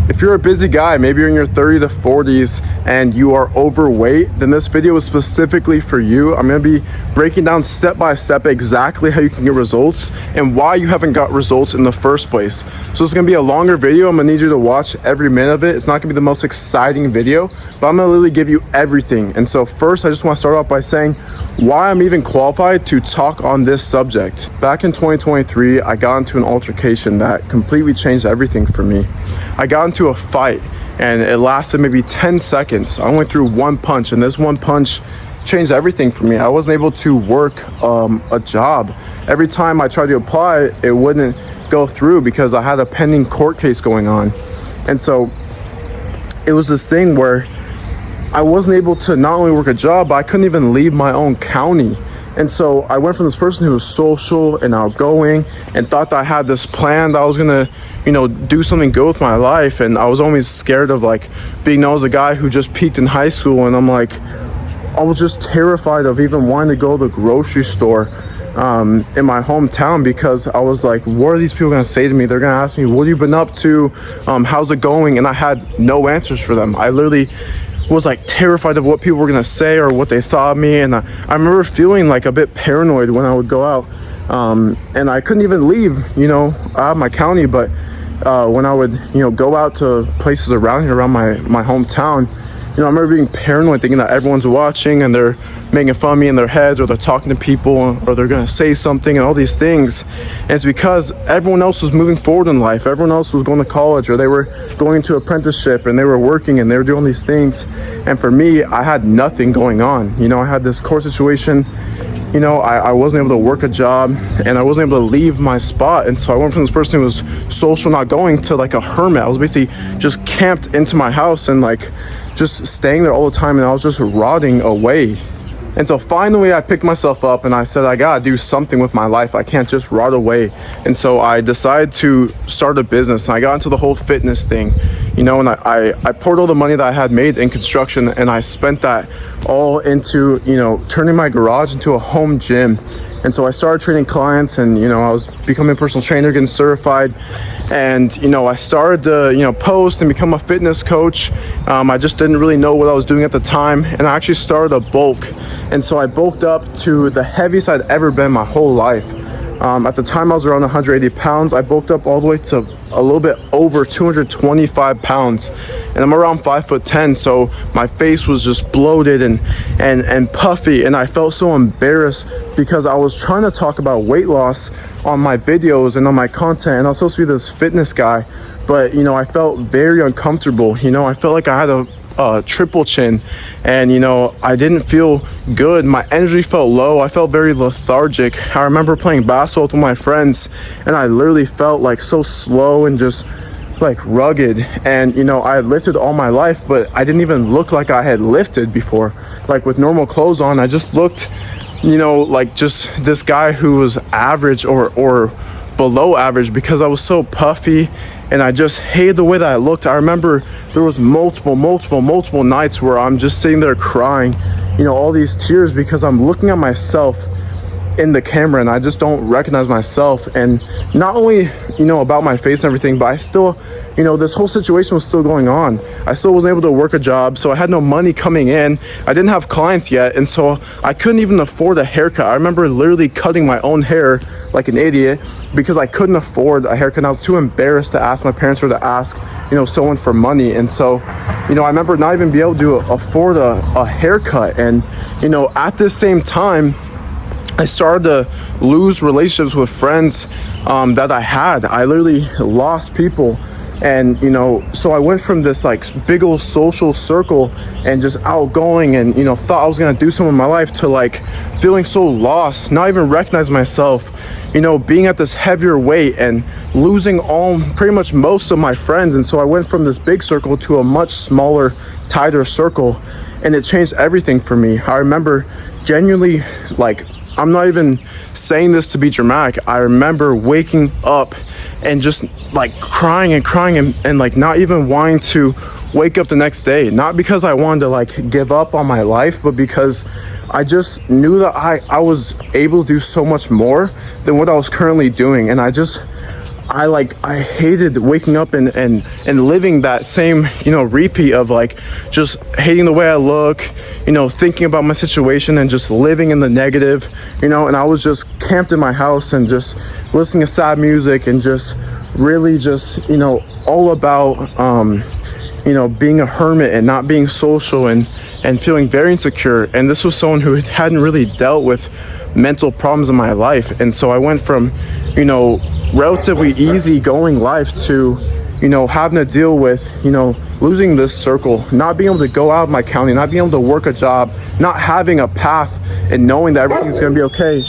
If you're a busy guy, maybe you're in your 30 to 40s and you are overweight, then this video is specifically for you. I'm gonna be breaking down step by step exactly how you can get results and why you haven't got results in the first place. So it's gonna be a longer video. I'm gonna need you to watch every minute of it. It's not gonna be the most exciting video, but I'm gonna literally give you everything. And so first, I just wanna start off by saying why I'm even qualified to talk on this subject. Back in 2023, I got into an altercation that completely changed everything for me. I got into a fight and it lasted maybe 10 seconds. I only threw one punch, and this one punch changed everything for me. I wasn't able to work a job. Every time I tried to apply, it wouldn't go through because I had a pending court case going on. And so it was this thing where I wasn't able to not only work a job, but I couldn't even leave my own county. And so I went from this person who was social and outgoing and thought that I had this plan that I was gonna, do something good with my life. And I was always scared of being known as a guy who just peaked in high school. And I was just terrified of even wanting to go to the grocery store in my hometown, because I was like, what are these people gonna say to me? They're gonna ask me, what have you been up to? How's it going? And I had no answers for them. I literally was terrified of what people were gonna say or what they thought of me. And I remember feeling a bit paranoid when I would go out, and I couldn't even leave out of my county. But when I would go out to places around here, around my hometown, I remember being paranoid, thinking that everyone's watching and they're making fun of me in their heads, or they're talking to people, or they're gonna say something, and all these things. And it's because everyone else was moving forward in life. Everyone else was going to college, or they were going to apprenticeship, and they were working, and they were doing these things. And for me, I had nothing going on. I had this court situation. I wasn't able to work a job, and I wasn't able to leave my spot. And so I went from this person who was social, not going, to a hermit. I was basically just camped into my house and just staying there all the time, and I was just rotting away. And so finally I picked myself up and I said, I gotta do something with my life. I can't just rot away. And so I decided to start a business, and I got into the whole fitness thing, and I poured all the money that I had made in construction, and I spent that all into, turning my garage into a home gym. And so I started training clients, and I was becoming a personal trainer, getting certified. And I started to post and become a fitness coach. I just didn't really know what I was doing at the time, and I actually started a bulk. And so I bulked up to the heaviest I'd ever been my whole life. At the time I was around 180 pounds. I bulked up all the way to a little bit over 225 pounds, and I'm around 5'10", so my face was just bloated and puffy, and I felt so embarrassed because I was trying to talk about weight loss on my videos and on my content, and I was supposed to be this fitness guy, but I felt very uncomfortable. I felt like I had a triple chin, and I didn't feel good. My energy felt low. I felt very lethargic. I remember playing basketball with my friends, and I literally felt so slow and just rugged. And I had lifted all my life, but I didn't even look like I had lifted before. With normal clothes on, I just looked just this guy who was average or below average, because I was so puffy and I just hated the way that I looked. I remember there was multiple nights where I'm just sitting there crying, all these tears, because I'm looking at myself in the camera and I just don't recognize myself. And not only about my face and everything, but I still this whole situation was still going on. I still wasn't able to work a job, so I had no money coming in. I didn't have clients yet, and so I couldn't even afford a haircut. I remember literally cutting my own hair like an idiot because I couldn't afford a haircut, and I was too embarrassed to ask my parents or to ask someone for money. And so I remember not even being able to afford a haircut. And at the same time, I started to lose relationships with friends that I had. I literally lost people. And so I went from this big old social circle and just outgoing and thought I was gonna do something in my life, to feeling so lost, not even recognize myself, being at this heavier weight and losing pretty much most of my friends. And so I went from this big circle to a much smaller, tighter circle, and it changed everything for me. I remember genuinely, I'm not even saying this to be dramatic, I remember waking up and just crying and not even wanting to wake up the next day. Not because I wanted to give up on my life, but because I just knew that I was able to do so much more than what I was currently doing. And I hated waking up and living that same, repeat of like just hating the way I look, thinking about my situation and just living in the negative, and I was just camped in my house and just listening to sad music and just really just, all about, being a hermit and not being social and feeling very insecure. And this was someone who hadn't really dealt with mental problems in my life. And so I went from, relatively easy going life to, having to deal with, losing this circle, not being able to go out of my county, not being able to work a job, not having a path and knowing that everything's going to be okay,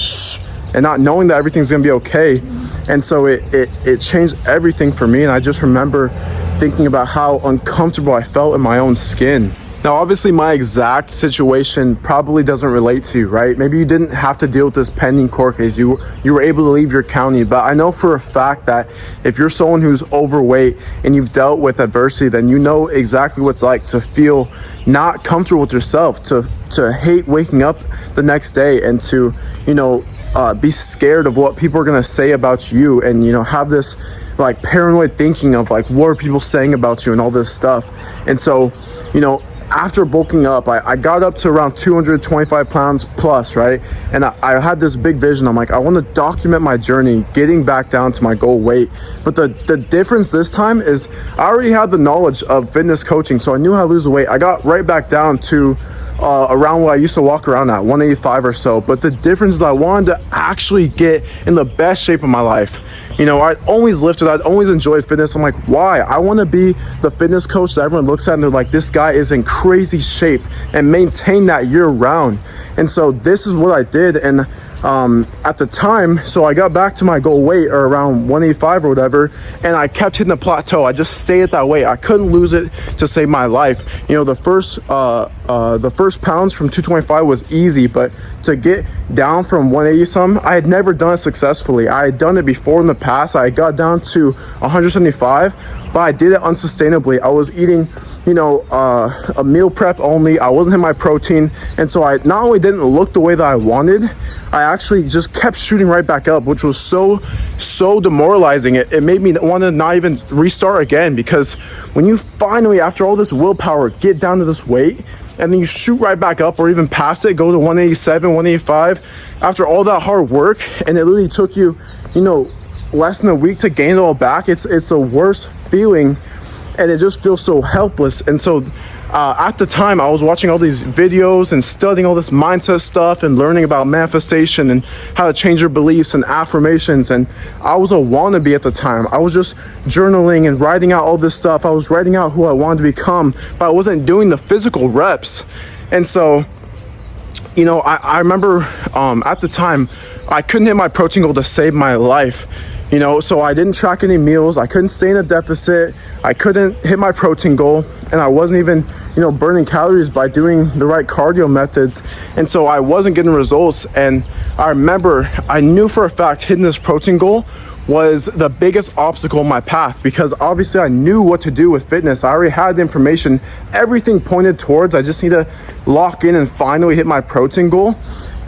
and not knowing that everything's going to be okay. And so it changed everything for me. And I just remember thinking about how uncomfortable I felt in my own skin. Now, obviously, my exact situation probably doesn't relate to you, right? Maybe you didn't have to deal with this pending court case. You were able to leave your county. But I know for a fact that if you're someone who's overweight and you've dealt with adversity, then you know exactly what it's like to feel not comfortable with yourself, to hate waking up the next day, and to, be scared of what people are going to say about you, and, have this like paranoid thinking of like, what are people saying about you and all this stuff. And so, after bulking up, I got up to around 225 pounds plus, right? And I had this big vision. I'm like, I want to document my journey getting back down to my goal weight. But the difference this time is I already had the knowledge of fitness coaching, so I knew how to lose the weight. I got right back down to around what I used to walk around at, 185 or so. But the difference is I wanted to actually get in the best shape of my life. I always lifted, I'd always enjoyed fitness. I'm like, why? I want to be the fitness coach that everyone looks at and they're like, this guy is in crazy shape, and maintain that year round. And so this is what I did. And at the time, so I got back to my goal weight, or around 185 or whatever, and I kept hitting the plateau. I just stayed at that weight. I couldn't lose it to save my life. The first pounds from 225 was easy, but to get down from 180 some, I had never done it successfully. I had done it before in the past. I got down to 175, but I did it unsustainably. I was eating a meal prep only. I wasn't hitting my protein. And so I not only didn't look the way that I wanted, I actually just kept shooting right back up, which was so demoralizing. It made me want to not even restart again, because when you finally, after all this willpower, get down to this weight, and then you shoot right back up or even past it, go to 187, 185, after all that hard work, and it literally took you, less than a week to gain it all back, it's the worst feeling. And it just feels so helpless. And so at the time, I was watching all these videos and studying all this mindset stuff and learning about manifestation and how to change your beliefs and affirmations. And I was a wannabe at the time. I was just journaling and writing out all this stuff. I was writing out who I wanted to become, but I wasn't doing the physical reps. And so, I remember at the time, I couldn't hit my protein goal to save my life. So I didn't track any meals. I couldn't stay in a deficit. I couldn't hit my protein goal. And I wasn't even, burning calories by doing the right cardio methods. And so I wasn't getting results. And I remember, I knew for a fact hitting this protein goal was the biggest obstacle in my path, because obviously I knew what to do with fitness. I already had the information. Everything pointed towards, I just need to lock in and finally hit my protein goal.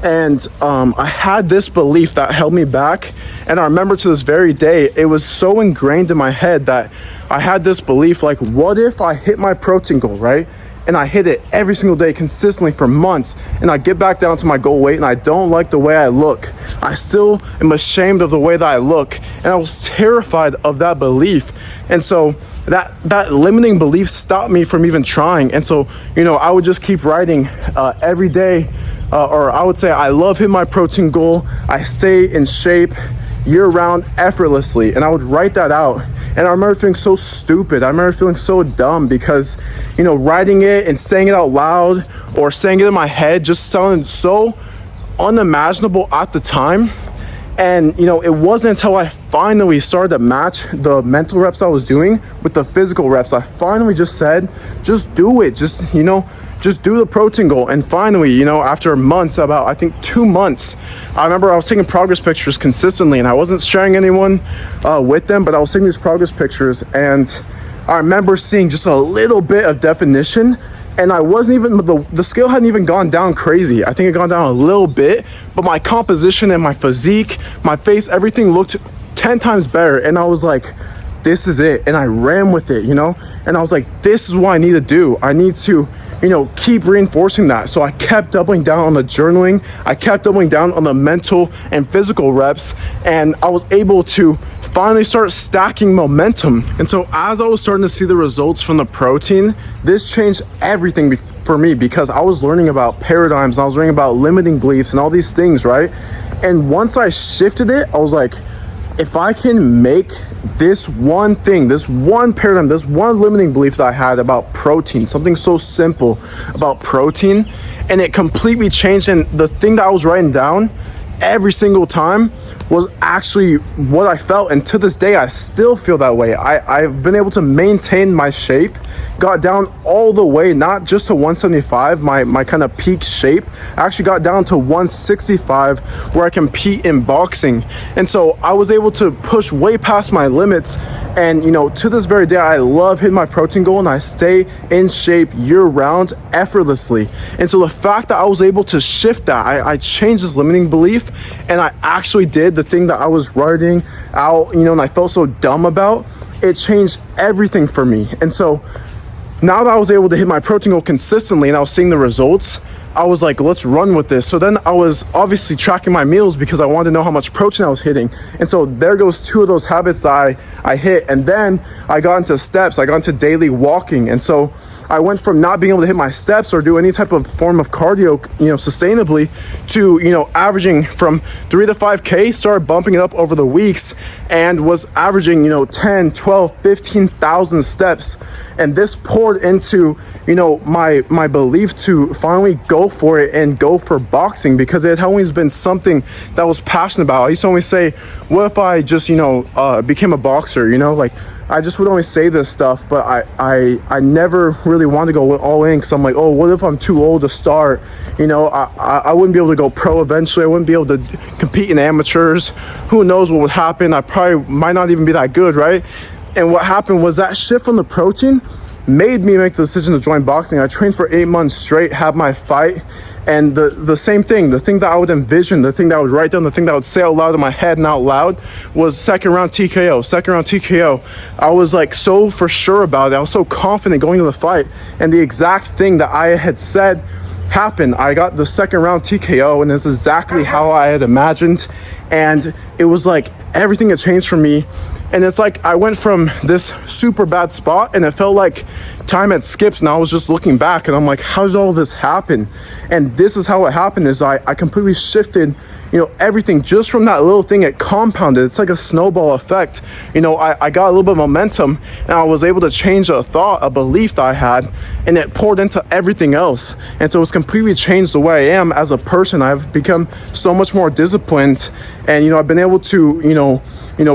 And I had this belief that held me back. And I remember to this very day, it was so ingrained in my head that I had this belief, like, what if I hit my protein goal, right? And I hit it every single day consistently for months, and I get back down to my goal weight and I don't like the way I look. I still am ashamed of the way that I look, and I was terrified of that belief. And so that limiting belief stopped me from even trying. And so, I would just keep writing every day, or I would say I love hitting my protein goal. I stay in shape year round effortlessly. And I would write that out. And I remember feeling so stupid. I remember feeling so dumb because, writing it and saying it out loud or saying it in my head just sounded so unimaginable at the time. And, it wasn't until I finally started to match the mental reps I was doing with the physical reps. I finally just said, just do it. Just do the protein goal. And finally, after months, about, I think 2 months, I remember I was taking progress pictures consistently, and I wasn't sharing anyone with them, but I was taking these progress pictures, and I remember seeing just a little bit of definition. And I wasn't even, the scale hadn't even gone down crazy. I think it gone down a little bit, but my composition and my physique, my face, everything looked 10 times better. And I was like, this is it. And I ran with it, you know? And I was like, this is what I need to do. I need to, you know, keep reinforcing that. So I kept doubling down on the journaling. I kept doubling down on the mental and physical reps. And I was able to finally start stacking momentum. And so as I was starting to see the results from the protein, this changed everything for me, because I was learning about paradigms, and I was learning about limiting beliefs and all these things, right? And once I shifted it, I was like, if I can make this one thing, this one paradigm, this one limiting belief that I had about protein, something so simple about protein, and it completely changed. And the thing that I was writing down every single time was actually what I felt. And to this day, I still feel that way. I've been able to maintain my shape, got down all the way, not just to 175, my kind of peak shape. I actually got down to 165 where I compete in boxing. And so I was able to push way past my limits. And, you know, to this very day, I love hitting my protein goal, and I stay in shape year round effortlessly. And so the fact that I was able to shift that, I changed this limiting belief, and I actually did the thing that I was writing out, you know, and I felt so dumb about, it changed everything for me. And so now that I was able to hit my protein goal consistently and I was seeing the results, I was like, let's run with this. So then I was obviously tracking my meals because I wanted to know how much protein I was hitting. And so there goes two of those habits that I hit. And then I got into steps, I got into daily walking. And so I went from not being able to hit my steps or do any type of form of cardio, you know, sustainably, to, you know, averaging from 3 to 5K, started bumping it up over the weeks, and was averaging, you know, 10, 12, 15,000 steps. And this poured into, you know, my belief to finally go for it and go for boxing, because it had always been something that I was passionate about. I used to always say, what if I just, you know, became a boxer, you know, like, I just would always say this stuff, but I never really wanted to go all in, because I'm like, oh, what if I'm too old to start? You know, I wouldn't be able to go pro eventually. I wouldn't be able to compete in amateurs. Who knows what would happen? I probably might not even be that good, right? And what happened was that shift from the protein made me make the decision to join boxing. I trained for 8 months straight, had my fight, and the same thing, the thing that I would envision, the thing that I would write down, the thing that I would say out loud in my head and out loud was second round TKO. I was like so for sure about it. I was so confident going to the fight, and the exact thing that I had said happened. I got the second round TKO, and it's exactly how I had imagined. And it was like everything had changed for me. And it's like I went from this super bad spot, and it felt like time had skipped, and I was just looking back, and I'm like, how did all this happen? And this is how it happened, is I completely shifted, you know, everything just from that little thing. It compounded. It's like a snowball effect. You know, I got a little bit of momentum, and I was able to change a thought, a belief that I had, and it poured into everything else. And so it's completely changed the way I am as a person. I've become so much more disciplined, and, you know, I've been able to, you know,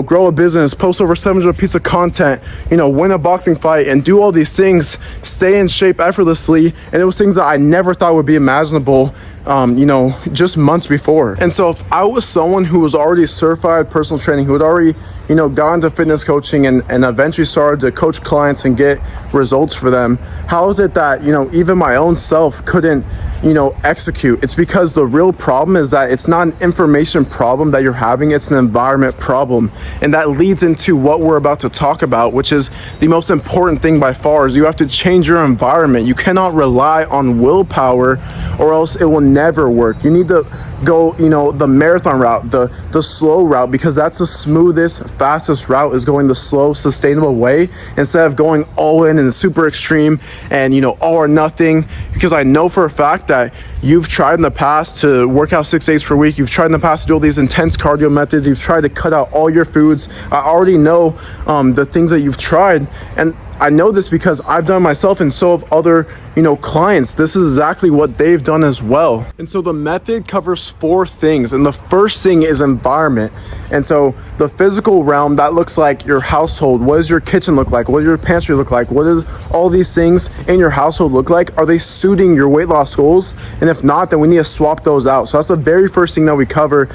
grow a business, post over 700 pieces of content, you know, win a boxing fight, and do all these things, stay in shape effortlessly. And it was things that I never thought would be imaginable, you know, just months before. And so if I was someone who was already certified personal training, who had already, you know, gone into fitness coaching and eventually started to coach clients and get results for them, how is it that, you know, even my own self couldn't, you know, execute? It's because the real problem is that it's not an information problem that you're having, it's an environment problem. And that leads into what we're about to talk about, which is the most important thing by far, is you have to change your environment. You cannot rely on willpower, or else it will never work. You need to go, you know, the marathon route, the slow route, because that's the smoothest, fastest route, is going the slow, sustainable way, instead of going all in and super extreme and, you know, all or nothing. Because I know for a fact that you've tried in the past to work out 6 days per week. You've tried in the past to do all these intense cardio methods. You've tried to cut out all your foods. I already know the things that you've tried, and I know this because I've done myself, and so have other, you know, clients. This is exactly what they've done as well. And so the method covers 4 things. And the first thing is environment. And so the physical realm, that looks like your household. What does your kitchen look like? What does your pantry look like? What does all these things in your household look like? Are they suiting your weight loss goals? And if not, then we need to swap those out. So that's the very first thing that we cover,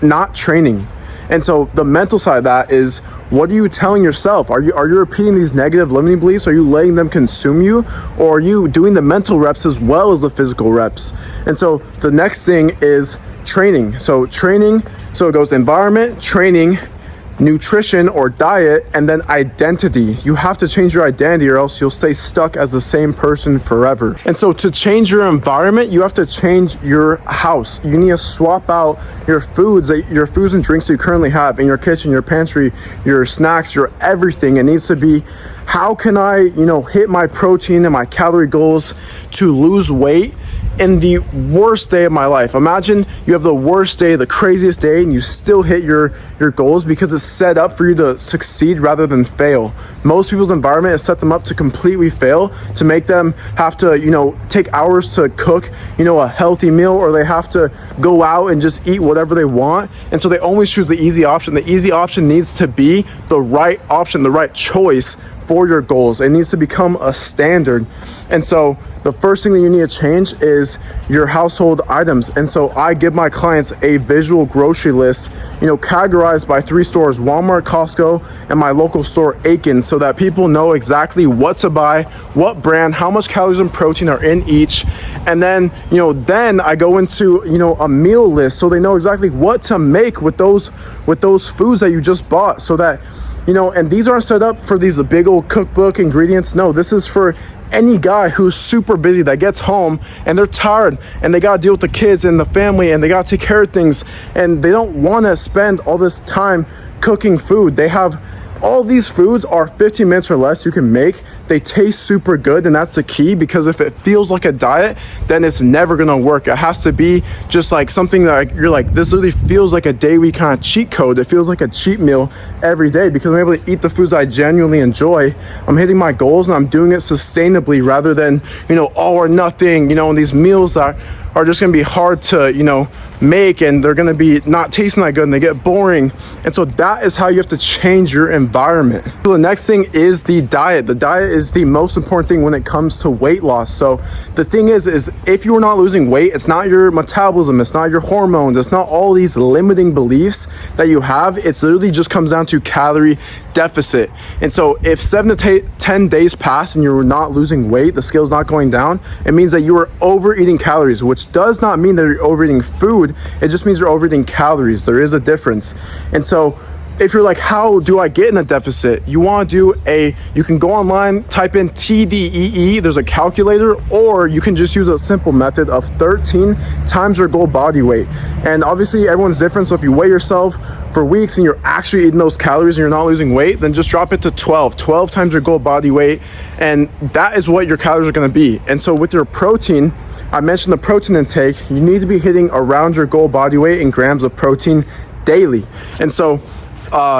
not training. And so the mental side of that is, what are you telling yourself? Are you repeating these negative limiting beliefs? Are you letting them consume you? Or are you doing the mental reps as well as the physical reps? And so the next thing is training. So training, so it goes environment, training, nutrition or diet, and then identity. You have to change your identity or else you'll stay stuck as the same person forever. And so to change your environment, you have to change your house. You need to swap out your foods and drinks that you currently have in your kitchen, your pantry, your snacks, your everything. It needs to be, how can I, hit my protein and my calorie goals to lose weight in the worst day of my life? Imagine you have the worst day, the craziest day, and you still hit your goals because it's set up for you to succeed rather than fail. Most people's environment has set them up to completely fail, to make them have to, take hours to cook, a healthy meal, or they have to go out and just eat whatever they want. And so they always choose the easy option. The easy option needs to be the right option, the right choice for your goals. It needs to become a standard. And so the first thing that you need to change is your household items. And so I give my clients a visual grocery list, categorized by 3 stores: Walmart, Costco, and my local store, Aiken, so that people know exactly what to buy, what brand, how much calories and protein are in each. And then, then I go into, a meal list, so they know exactly what to make with those foods that you just bought, so that, and these aren't set up for these big old cookbook ingredients. No, this is for any guy who's super busy, that gets home and they're tired and they gotta deal with the kids and the family and they gotta take care of things, and they don't wanna spend all this time cooking food. They have all these foods are 15 minutes or less you can make. They taste super good, and that's the key, because if it feels like a diet, then it's never gonna work. It has to be just like something that you're like, this really feels like a daily kind of cheat code. It feels like a cheat meal every day, because I'm able to eat the foods I genuinely enjoy. I'm hitting my goals and I'm doing it sustainably, rather than, all or nothing, and these meals that are just gonna be hard to, make, and they're gonna be not tasting that good and they get boring. And so that is how you have to change your environment. So the next thing is the diet. The diet is the most important thing when it comes to weight loss. So the thing is if you are not losing weight, it's not your metabolism, it's not your hormones, it's not all these limiting beliefs that you have. It's literally just comes down to calorie deficit. And so if 7 to 10 days pass and you're not losing weight, the scale's not going down, it means that you are overeating calories, which does not mean that you're overeating food. It just means you're overeating calories. There is a difference. And so if you're like, how do I get in a deficit? You want to do you can go online, type in TDEE, there's a calculator, or you can just use a simple method of 13 times your goal body weight. And obviously everyone's different. So if you weigh yourself for weeks and you're actually eating those calories and you're not losing weight, then just drop it to 12 times your goal body weight. And that is what your calories are going to be. And so with your protein, I mentioned the protein intake, you need to be hitting around your goal body weight in grams of protein daily. And so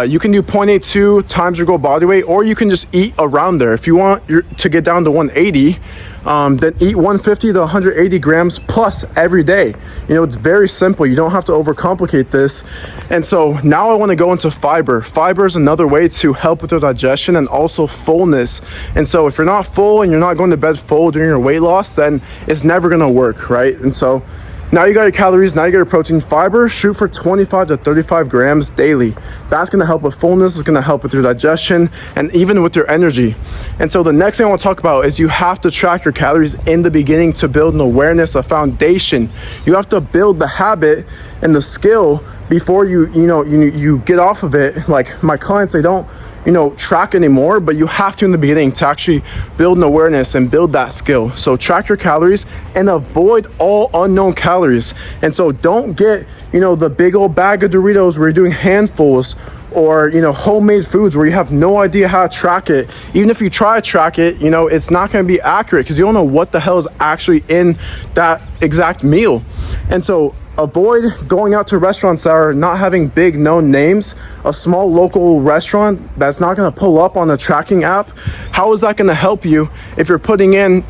you can do 0.82 times your goal body weight, or you can just eat around there. If you want to get down to 180, then eat 150 to 180 grams plus every day. It's very simple. You don't have to overcomplicate this. And so now I want to go into fiber. Fiber is another way to help with your digestion and also fullness. And so if you're not full and you're not going to bed full during your weight loss, then it's never going to work, right? And so now you got your calories, now you got your protein. Fiber, shoot for 25 to 35 grams daily. That's gonna help with fullness, it's gonna help with your digestion, and even with your energy. And so the next thing I wanna talk about is you have to track your calories in the beginning to build an awareness, a foundation. You have to build the habit and the skill before you get off of it. Like my clients, they don't track anymore, but you have to in the beginning to actually build an awareness and build that skill. So track your calories and avoid all unknown calories. And so don't get, the big old bag of Doritos where you're doing handfuls, or homemade foods where you have no idea how to track it. Even if you try to track it, it's not going to be accurate because you don't know what the hell is actually in that exact meal. And so avoid going out to restaurants that are not having big known names. A small local restaurant that's not going to pull up on the tracking app, how is that going to help you if you're putting in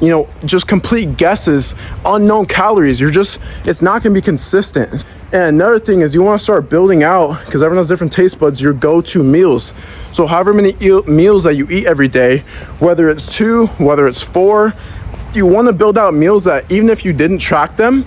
just complete guesses, unknown calories? It's not going to be consistent. And another thing is you want to start building out, because everyone has different taste buds, your go-to meals. So however many meals that you eat every day, whether it's 2, whether it's 4, you want to build out meals that even if you didn't track them,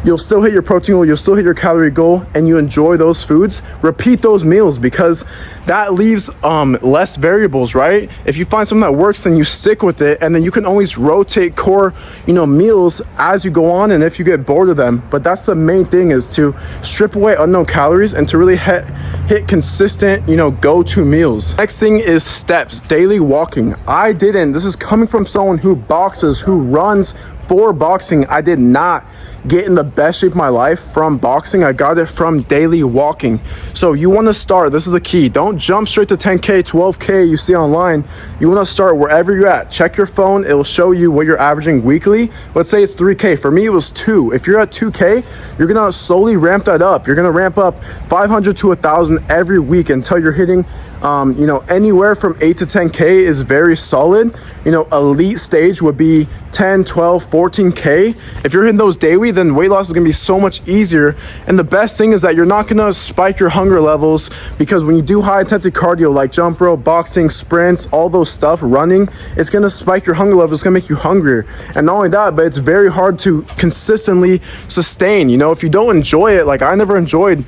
you'll still hit your protein goal, you'll still hit your calorie goal, and you enjoy those foods, repeat those meals, because that leaves less variables, right? If you find something that works, then you stick with it, and then you can always rotate core, meals as you go on, and if you get bored of them. But that's the main thing, is to strip away unknown calories and to really hit consistent, go-to meals. Next thing is steps, daily walking. This is coming from someone who boxes, who runs for boxing. I did not get in the best shape of my life from boxing. I got it from daily walking. So you want to start, this is the key. Don't jump straight to 10K, 12K you see online. You want to start wherever you're at. Check your phone. It will show you what you're averaging weekly. Let's say it's 3K. For me, it was 2. If you're at 2K, you're going to slowly ramp that up. You're going to ramp up 500 to 1,000 every week until you're hitting anywhere from 8 to 10K is very solid. Elite stage would be 10, 12, 14K. If you're hitting those daily, then weight loss is going to be so much easier. And the best thing is that you're not going to spike your hunger levels, because when you do high intensity cardio like jump rope, boxing, sprints, all those stuff, running, it's going to spike your hunger levels. It's going to make you hungrier. And not only that, but it's very hard to consistently sustain. If you don't enjoy it, like I never enjoyed,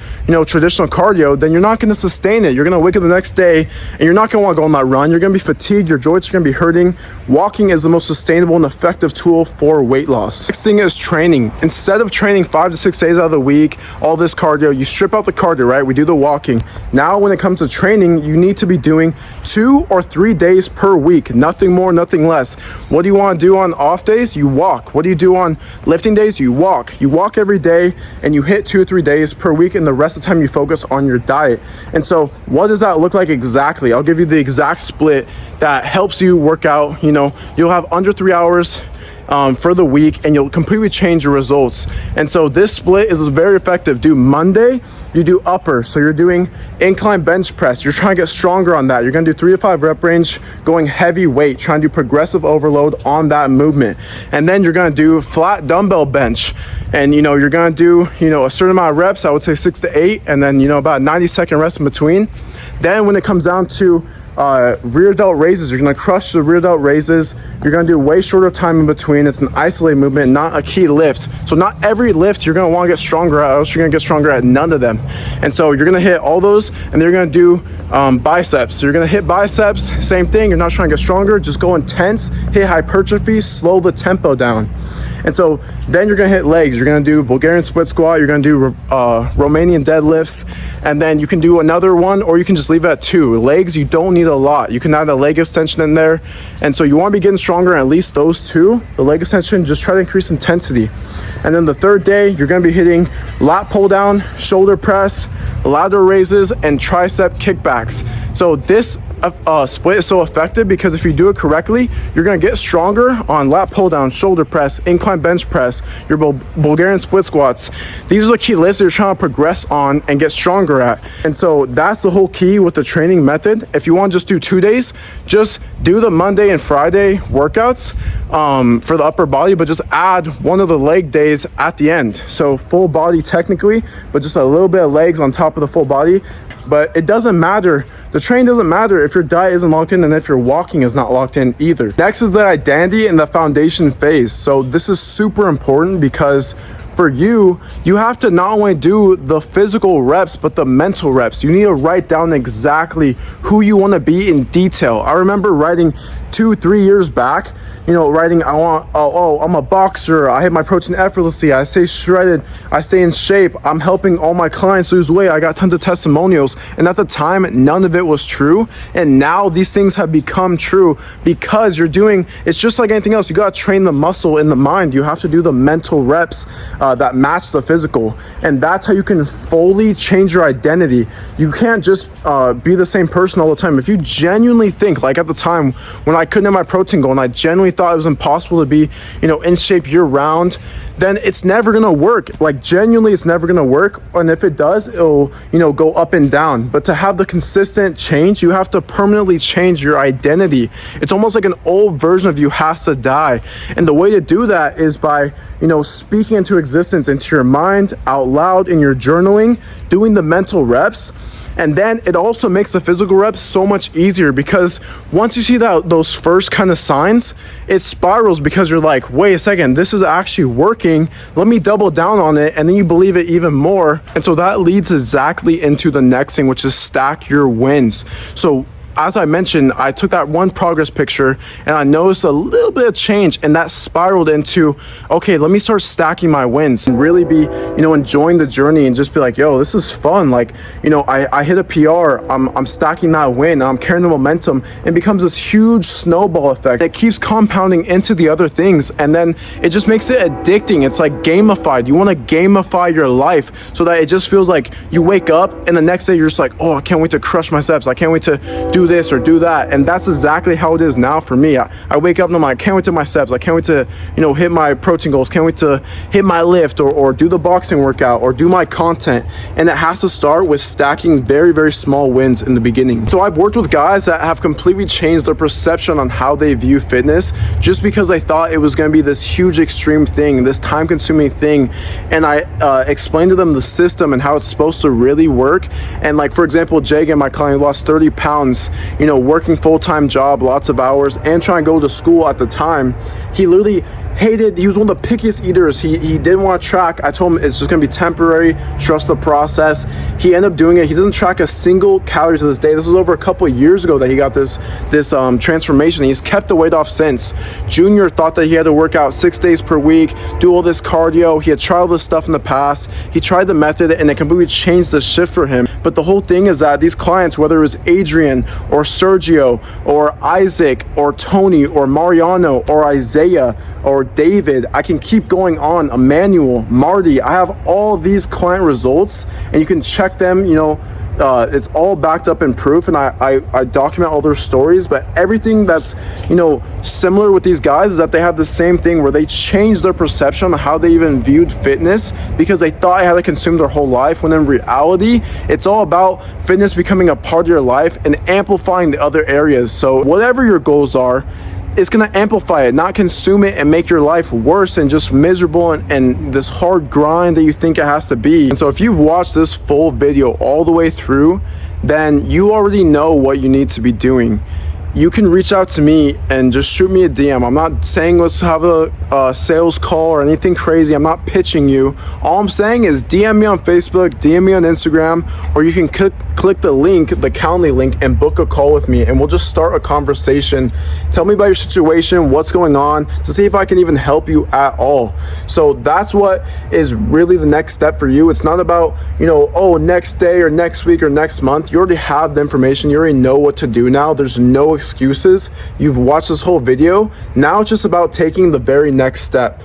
traditional cardio, then you're not going to sustain it. You're going to wake up the next day and you're not going to want to go on that run. You're going to be fatigued. Your joints are going to be hurting. Walking is the most sustainable and effective tool for weight loss. Next thing is training. Instead of training 5 to 6 days out of the week, all this cardio, you strip out the cardio, right? We do the walking. Now, when it comes to training, you need to be doing 2 or 3 days per week. Nothing more, nothing less. What do you want to do on off days? You walk. What do you do on lifting days? You walk. You walk every day, and you hit 2 or 3 days per week, and the rest of the time you focus on your diet. And so what does that look like exactly? I'll give you the exact split that helps you work out. You'll have under 3 hours for the week, and you'll completely change your results. And so this split is very effective. Do Monday, you do upper, so you're doing incline bench press. You're trying to get stronger on that. You're going to do 3 to 5 rep range, going heavy weight, trying to do progressive overload on that movement. And then you're going to do flat dumbbell bench, and you're going to do a certain amount of reps. I would say 6 to 8, and then about 90-second rest in between. Then when it comes down to rear delt raises, you're going to crush the rear delt raises. You're going to do way shorter time in between. It's an isolated movement, not a key lift. So not every lift you're going to want to get stronger at, or else you're going to get stronger at none of them. And so you're going to hit all those, and then you're going to do biceps. So you're going to hit biceps, same thing. You're not trying to get stronger, just go intense, hit hypertrophy, slow the tempo down. And so then you're going to hit legs. You're going to do Bulgarian split squat. You're going to do Romanian deadlifts. And then you can do another one, or you can just leave it at 2. Legs, you don't need a lot. You can add a leg extension in there. And so you want to be getting stronger, at least those 2. The leg extension, just try to increase intensity. And then the third day, you're going to be hitting lat pull down, shoulder press, lateral raises, and tricep kickbacks. So this split is so effective because if you do it correctly, you're going to get stronger on lat pull down, shoulder press, incline bench press, your Bulgarian split squats. These are the key lifts that you're trying to progress on and get stronger at. And so that's the whole key with the training method. If you want to just do 2 days, just do the Monday and Friday workouts for the upper body, but just add one of the leg days at the end. So full body technically, but just a little bit of legs on top of the full body. But it doesn't matter. The training doesn't matter if your diet isn't locked in and if your walking is not locked in either. Next is the identity and the foundation phase. So this is super important because for you have to not only do the physical reps, but the mental reps. You need to write down exactly who you want to be in detail. I remember writing 2-3 years back, writing, I'm a boxer, I hit my protein effortlessly, I stay shredded, I stay in shape, I'm helping all my clients lose weight, I got tons of testimonials. And at the time, none of it was true. And now these things have become true because it's just like anything else. You got to train the muscle in the mind. You have to do the mental reps that match the physical. And that's how you can fully change your identity. You can't just be the same person all the time. If you genuinely think, like at the time when I couldn't hit my protein goal and I genuinely thought it was impossible to be, in shape year round, then it's never gonna work. Like genuinely, it's never gonna work. And if it does, it'll, go up and down. But to have the consistent change, you have to permanently change your identity. It's almost like an old version of you has to die. And the way to do that is by, speaking into existence resistance into your mind, out loud, in your journaling, doing the mental reps. And then it also makes the physical reps so much easier, because once you see that those first kind of signs, it spirals, because you're like, wait a second, this is actually working. Let me double down on it. And then you believe it even more. And so that leads exactly into the next thing, which is stack your wins. So as I mentioned, I took that one progress picture and I noticed a little bit of change, and that spiraled into, okay, let me start stacking my wins and really be, enjoying the journey and just be like, yo, this is fun. Like, I hit a PR, I'm stacking that win, I'm carrying the momentum, and becomes this huge snowball effect that keeps compounding into the other things. And then it just makes it addicting. It's like gamified. You want to gamify your life so that it just feels like you wake up and the next day you're just like, oh, I can't wait to crush my steps. I can't wait to do this or do that. And that's exactly how it is now for me. I wake up and I'm like, I can't wait to my steps. I can't wait to, hit my protein goals. Can't wait to hit my lift or do the boxing workout or do my content. And it has to start with stacking very, very small wins in the beginning. So I've worked with guys that have completely changed their perception on how they view fitness, just because they thought it was going to be this huge extreme thing, this time consuming thing. And I explained to them the system and how it's supposed to really work. And like, for example, Jagan, my client, lost 30 pounds, working full-time job, lots of hours, and trying to go to school at the time. He literally he was one of the pickiest eaters. He didn't want to track. I told him it's just going to be temporary, trust the process. He ended up doing it. He doesn't track a single calorie to this day. This was over a couple of years ago that he got this transformation. He's kept the weight off since. Junior thought that he had to work out 6 days per week, do all this cardio. He had tried all this stuff in the past. He tried the method and it completely changed the shift for him. But the whole thing is that these clients, whether it was Adrian or Sergio or Isaac or Tony or Mariano or Isaiah or David, I can keep going on, Emmanuel, Marty, I have all these client results and you can check them, it's all backed up in proof, and I document all their stories. But everything that's similar with these guys is that they have the same thing, where they changed their perception on how they even viewed fitness, because they thought it had to consume their whole life, when in reality it's all about fitness becoming a part of your life and amplifying the other areas. So whatever your goals are, it's going to amplify it, not consume it and make your life worse and just miserable and this hard grind that you think it has to be. And so if you've watched this full video all the way through, then you already know what you need to be doing. You can reach out to me and just shoot me a DM. I'm not saying let's have a sales call or anything crazy. I'm not pitching you. All I'm saying is DM me on Facebook, DM me on Instagram, or you can click the link, the Calendly link, and book a call with me, and we'll just start a conversation. Tell me about your situation, what's going on, to see if I can even help you at all. So that's what is really the next step for you. It's not about, next day or next week or next month. You already have the information. You already know what to do now. There's no excuses. You've watched this whole video. Now it's just about taking the very next step.